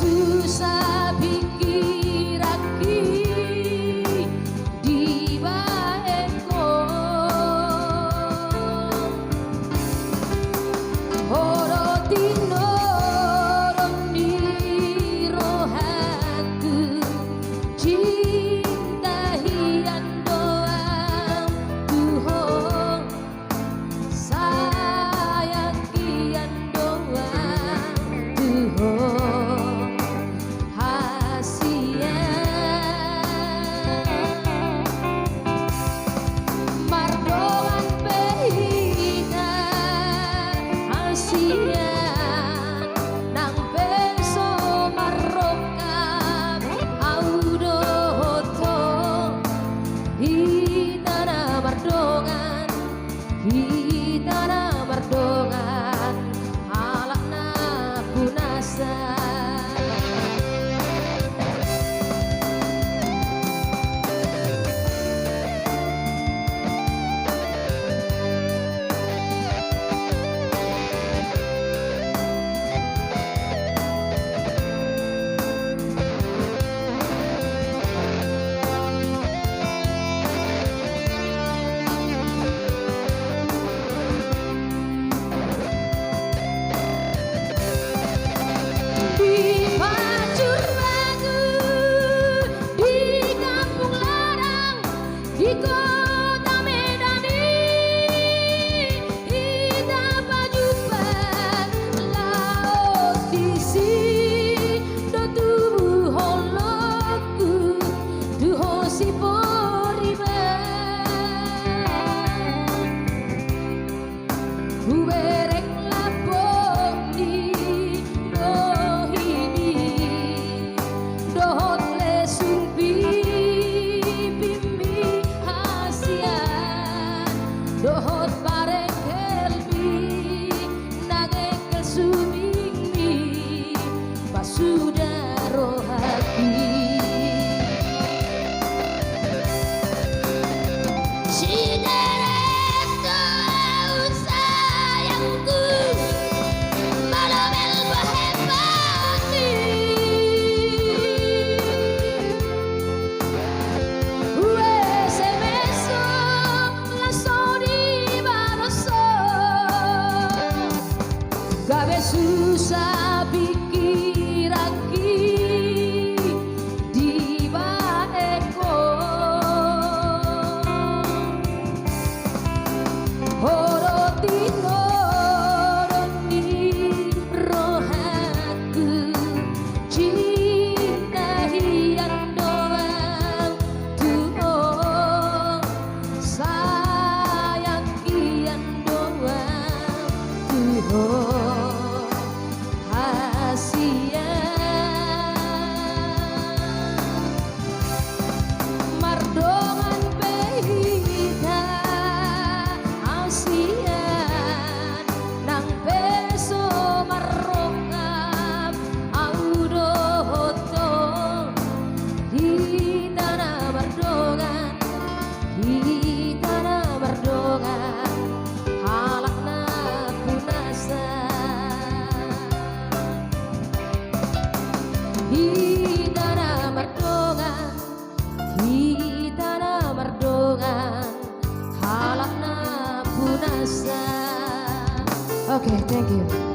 susah pikir aki di baeko oro tino roni rohaku cinta hian doang Tuhan sayang kian doang Tuhan hasia mardoan pehina hasia nang beso marrokan audo hoto hitana mardongan hitana mardongan halakna punasa di kota Medani kita berjumpa laut di sini do tubuh holoku duho si poriba kuberek lapok di dohini dohot lesung dohot bareng helmi nageng sumingmi pasudaro hati sideret kau sayangku malamel bahepati gabe susah pikir aki di baeko oro tino roni rohaku cinta hian doang Tuhan sayang kian doang Tuhan hasia mardongan pehita hasia nang beso marrokam audo hoto hitana mardongan halakna punasa hitana mardongan halakna punasa. Okay, thank you.